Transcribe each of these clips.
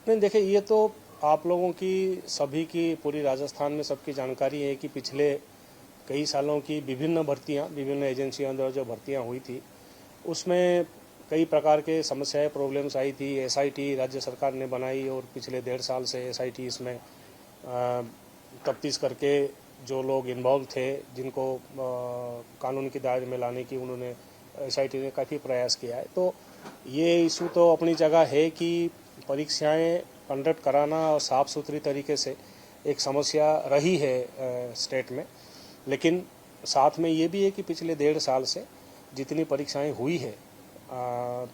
नहीं, देखिए, ये तो आप लोगों की सभी की पूरी राजस्थान में सबकी जानकारी है कि पिछले कई सालों की विभिन्न भर्तियां, विभिन्न एजेंसियों द्वारा जो भर्तियां हुई थी उसमें कई प्रकार के समस्याएं, प्रॉब्लम्स आई थी। एसआईटी राज्य सरकार ने बनाई और पिछले 1.5 साल से एसआईटी इसमें तफ्तीश करके जो लोग इन्वॉल्व थे, जिनको कानून की दायरे में लाने की उन्होंने एसआईटी ने काफ़ी प्रयास किया है। तो ये इशू तो अपनी जगह है कि परीक्षाएं कंडक्ट कराना और साफ़ सुथरी तरीके से एक समस्या रही है स्टेट में। लेकिन साथ में ये भी है कि पिछले 1.5 साल से जितनी परीक्षाएं हुई है,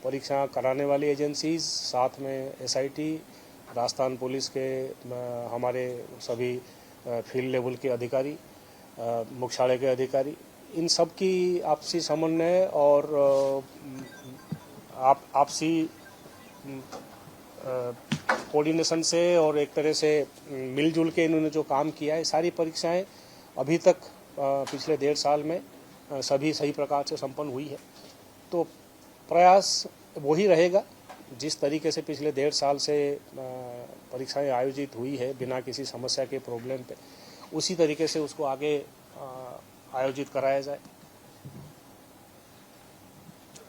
परीक्षा कराने वाली एजेंसीज, साथ में एसआईटी, राजस्थान पुलिस के हमारे सभी फील्ड लेवल के अधिकारी, मुख्यालय के अधिकारी, इन सब की आपसी समन्वय और आपसी कोऑर्डिनेशन से और एक तरह से मिलजुल के इन्होंने जो काम किया है, सारी परीक्षाएं अभी तक पिछले 1.5 साल में सभी सही प्रकार से संपन्न हुई है। तो प्रयास वही रहेगा जिस तरीके से पिछले 1.5 साल से परीक्षाएं आयोजित हुई है बिना किसी समस्या के, प्रॉब्लम पे, उसी तरीके से उसको आगे आयोजित कराया जाए।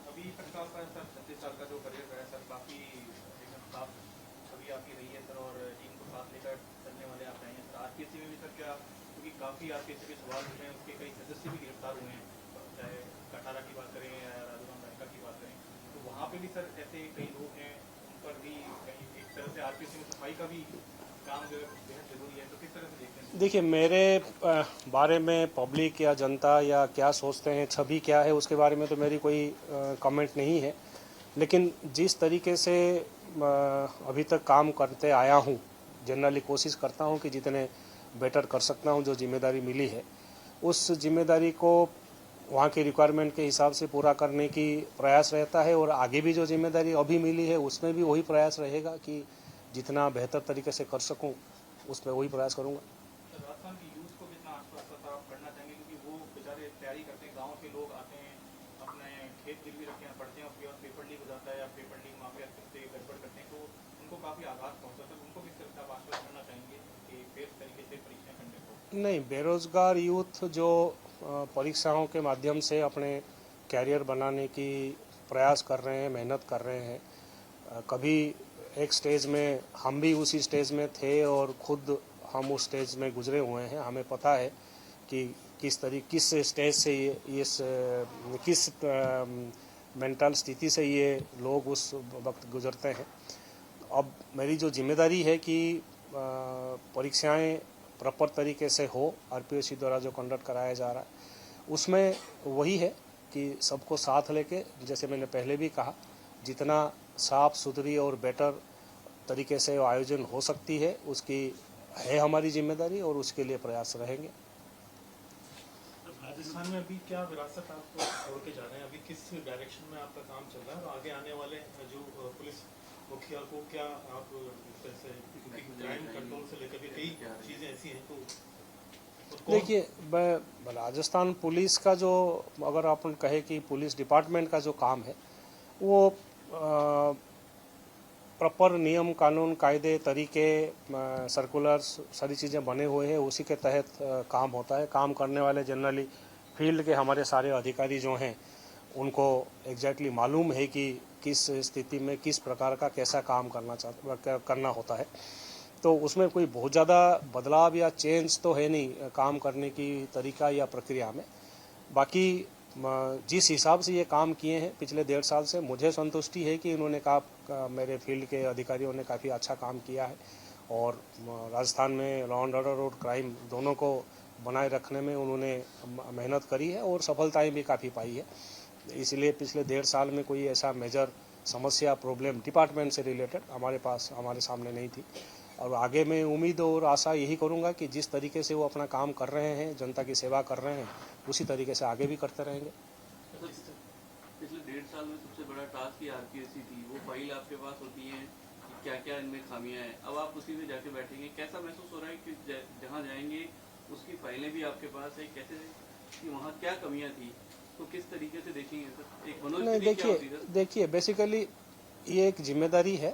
अभी तक का सर 36 साल का जो करियर है सर, काफ़ी एकदम साफ छवि आपकी रही है सर, और टीम को साथ लेकर चलने वाले आप रहे हैं सर। आरपीएससी में भी सर क्या, क्योंकि काफ़ी आरपीएससी के सवाल हुए हैं, उसके कई सदस्य भी गिरफ्तार हुए हैं, चाहे कटारा की बात करें या राजूराम रायका की बात करें, तो वहाँ पे भी सर ऐसे कई लोग हैं, उन पर भी कहीं एक तरह से आरपीएससी में सफाई का भी काम जो है बेहद जरूरी है। तो किस तरह से देखते हैं? देखिए, मेरे बारे में पब्लिक या जनता या क्या सोचते हैं, छवि क्या है, उसके बारे में तो मेरी कोई कमेंट नहीं है। लेकिन जिस तरीके से अभी तक काम करते आया हूँ, जनरली कोशिश करता हूँ कि जितने बेटर कर सकता हूँ, जो जिम्मेदारी मिली है उस जिम्मेदारी को वहाँ की रिक्वायरमेंट के हिसाब से पूरा करने की प्रयास रहता है। और आगे भी जो जिम्मेदारी अभी मिली है उसमें भी वही प्रयास रहेगा कि जितना बेहतर तरीके से कर सकूँ उसमें वही प्रयास करूँगा। राजस्थान की यूथ को कितना आश्वस्त आप करना चाहेंगे, क्योंकि वो बेचारे तैयारी करते हैं, गांव के लोग आते हैं, अपने खेत गिरवी रखे हैं, पढ़ते हैं, उसके बाद पेपर लीक हो जाता है या पेपर लीक माफिया से गड़बड़ करते हैं, तो उनको काफ़ी आघात पहुंचता है। उनको किस तरह से आप आश्वस्त करना चाहेंगे कि फेयर तरीके से परीक्षाएं कंडक्ट हो? नहीं, बेरोजगार यूथ जो परीक्षाओं के माध्यम से अपने कैरियर बनाने की प्रयास कर रहे हैं, मेहनत कर रहे हैं, कभी एक स्टेज में हम भी उसी स्टेज में थे और खुद हम उस स्टेज में गुजरे हुए हैं। हमें पता है कि किस स्टेज से किस मेंटल स्थिति से ये लोग उस वक्त गुजरते हैं। अब मेरी जो जिम्मेदारी है कि परीक्षाएं प्रॉपर तरीके से हो, आरपीएससी द्वारा जो कंडक्ट कराया जा रहा है उसमें वही है कि सबको साथ लेके, जैसे मैंने पहले भी कहा, जितना साफ सुथरी और बेटर तरीके से आयोजन हो सकती है उसकी है हमारी जिम्मेदारी और उसके लिए प्रयास रहेंगे। राजस्थान में अभी क्या विरासत आप छोड़ के जा रहे हैं, अभी किस डायरेक्शन में आपका काम चल रहा है, और आगे आने वाले जो पुलिस मुखिया को क्या आप जैसे क्राइम कंट्रोल से लेकर के कई चीज़ें ऐसी हैं, तो देखिए, राजस्थान पुलिस का जो, अगर अपन कहे कि पुलिस डिपार्टमेंट का जो काम है वो प्रॉपर नियम, कानून, कायदे, तरीके, सर्कुलर्स, सारी चीज़ें बने हुए हैं, उसी के तहत काम होता है। काम करने वाले जनरली फील्ड के हमारे सारे अधिकारी जो हैं उनको एग्जैक्टली मालूम है कि किस स्थिति में किस प्रकार का कैसा काम करना होता है। तो उसमें कोई बहुत ज़्यादा बदलाव या चेंज तो है नहीं काम करने की तरीका या प्रक्रिया में। बाकी जिस हिसाब से ये काम किए हैं पिछले 1.5 साल से, मुझे संतुष्टि है कि इन्होंने मेरे फील्ड के अधिकारियों ने काफ़ी अच्छा काम किया है और राजस्थान में लॉ एंड ऑर्डर और क्राइम दोनों को बनाए रखने में उन्होंने मेहनत करी है और सफलताएं भी काफ़ी पाई है। इसलिए पिछले 1.5 साल में कोई ऐसा मेजर समस्या, प्रॉब्लम डिपार्टमेंट से रिलेटेड हमारे सामने नहीं थी। और आगे मैं उम्मीद और आशा यही करूंगा कि जिस तरीके से वो अपना काम कर रहे हैं, जनता की सेवा कर रहे हैं, उसी तरीके से आगे भी करते रहेंगे। पिछले 1.5 साल में सबसे बड़ा टास्क ही आरपीएससी थी, वो फाइल आपके पास होती है, क्या क्या इनमें खामियां हैं, अब आप उसी में जाके बैठेंगे, कैसा महसूस हो रहा है कि जहाँ जाएंगे उसकी फाइलें भी आपके पास है, कैसे कि वहाँ क्या कमियां थी, तो किस तरीके से देखेंगे सर? एक नहीं, देखिए बेसिकली ये एक जिम्मेदारी है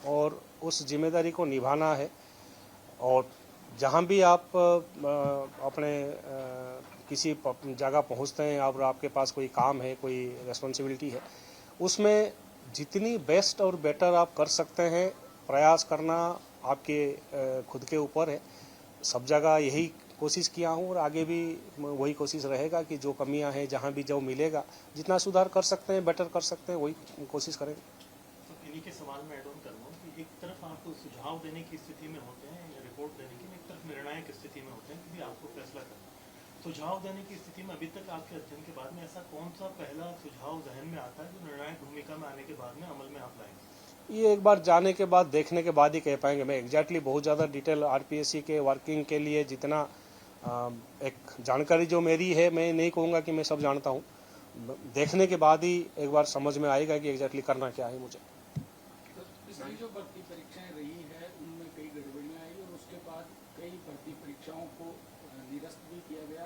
और उस जिम्मेदारी को निभाना है। और जहाँ भी आप अपने किसी जगह पहुँचते हैं और आपके पास कोई काम है, कोई रेस्पॉन्सिबिलिटी है, उसमें जितनी बेस्ट और बेटर आप कर सकते हैं प्रयास करना आपके खुद के ऊपर है। सब जगह यही कोशिश किया हूँ और आगे भी वही कोशिश रहेगा कि जो कमियां हैं जहाँ भी जो मिलेगा, जितना सुधार कर सकते हैं, बेटर कर सकते हैं, वही कोशिश करेंगे। तो इन्हीं के सवाल में ऐड ऑन करूँगा कि एक तरफ आप सुझाव देने की स्थिति में होते हैं या रिपोर्ट देने की, एक तरफ निर्णायक स्थिति में होते हैं कि आपको फैसला करना। सुझाव देने की स्थिति में अभी तक आपके अध्ययन के बाद में ऐसा कौन सा पहला सुझाव जहन में आता है जो निर्णायक भूमिका में आने के बाद में अमल में आप लाएंगे? ये एक बार जाने के बाद, देखने के बाद ही कह पाएंगे। मैं एग्जैक्टली बहुत ज़्यादा डिटेल आरपीएससी के वर्किंग के लिए जितना एक जानकारी जो मेरी है, मैं नहीं कहूँगा कि मैं सब जानता हूँ। देखने के बाद ही एक बार समझ में आएगा कि एग्जैक्टली करना क्या है मुझे। पिछली जो भर्ती परीक्षाएं रही है उनमें कई गड़बड़ियां आई और उसके बाद कई भर्ती परीक्षाओं को निरस्त भी किया गया।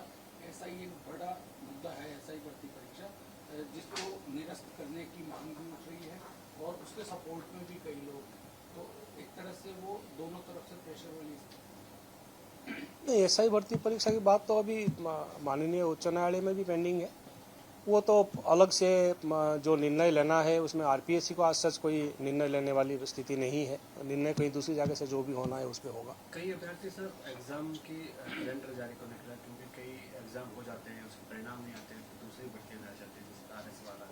ऐसा ही एक बड़ा मुद्दा है, ऐसा ही भर्ती परीक्षा जिसको निरस्त करने की मांग भी उठ रही है और उसके सपोर्ट में भी कई लोग, तो एक तरह से वो दोनों तरफ से प्रेशर वाली नहीं, ऐसा ही भर्ती परीक्षा की बात तो अभी माननीय उच्च न्यायालय में भी पेंडिंग है। वो तो अलग से जो निर्णय लेना है उसमें आरपीएससी को आज सच कोई निर्णय लेने वाली स्थिति नहीं है। निर्णय कहीं दूसरी जगह से जो भी होना है उस पर होगा। कई अभ्यर्थी सर एग्जाम की कैलेंडर जारी करने के लिए, क्योंकि कई एग्जाम हो जाते हैं, उसके परिणाम नहीं आते, तो दूसरी भर्तियां आ जाती हैं, जैसे RS वाला,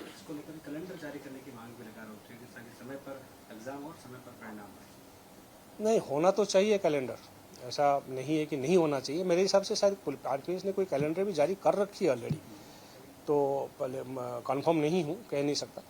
इसको लेकर कैलेंडर जारी करने की मांग भी लगातार होती है ताकि समय पर एग्जाम और समय पर परिणाम आए। नहीं, होना तो चाहिए कैलेंडर, ऐसा नहीं है कि नहीं होना चाहिए। मेरे हिसाब से शायद आरपीएस ने कोई कैलेंडर भी जारी कर रखी है ऑलरेडी, तो पहले कंफर्म नहीं हूँ, कह नहीं सकता,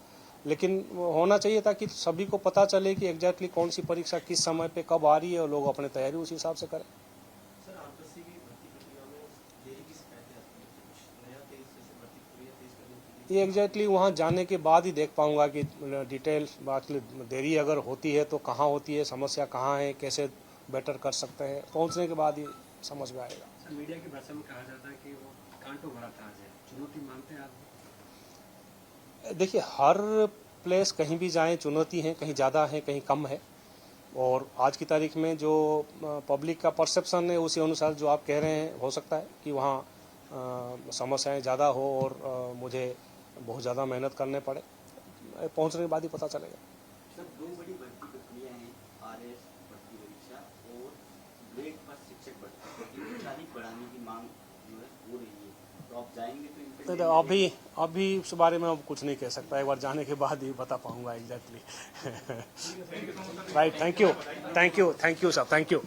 लेकिन होना चाहिए ताकि सभी को पता चले कि एग्जैक्टली कौन सी परीक्षा किस समय पे कब आ रही है और लोग अपनी तैयारी उस हिसाब से करें। सर, आरपीएससी की भर्ती प्रक्रिया में देरी की शिकायतें आती हैं, कुछ नया तेज जैसे भर्ती प्रक्रिया तेज करने के लिए? ये एग्जैक्टली वहाँ जाने के बाद ही देख पाऊँगा कि डिटेल बात, देरी अगर होती है तो कहाँ होती है, समस्या कहाँ है, कैसे बेटर कर सकते हैं, पहुँचने के बाद ही समझ में आएगा। सर, मीडिया की भाषा में कहा जाता है कि वो कांटों भरा ताज है, चुनौती मानते हैं आप? देखिए, हर प्लेस कहीं भी जाएं चुनौती है, कहीं ज़्यादा है, कहीं कम है। और आज की तारीख में जो पब्लिक का परसेप्शन है उसी अनुसार जो आप कह रहे हैं, हो सकता है कि वहाँ समस्याएं ज़्यादा हो और मुझे बहुत ज़्यादा मेहनत करने पड़े। पहुँचने के बाद ही पता चलेगा। सर, दो बड़ी भर्ती प्रक्रिया हैं, RS भर्ती परीक्षा और ग्रेड पर शिक्षक भर्ती तारीख बढ़ाने की मांग जो है हो रही है, तो आप जाएंगे तो इन पे? अभी इस बारे में अब कुछ नहीं कह सकता, एक बार जाने के बाद ही बता पाऊंगा exactly. Right, thank you sir, thank you.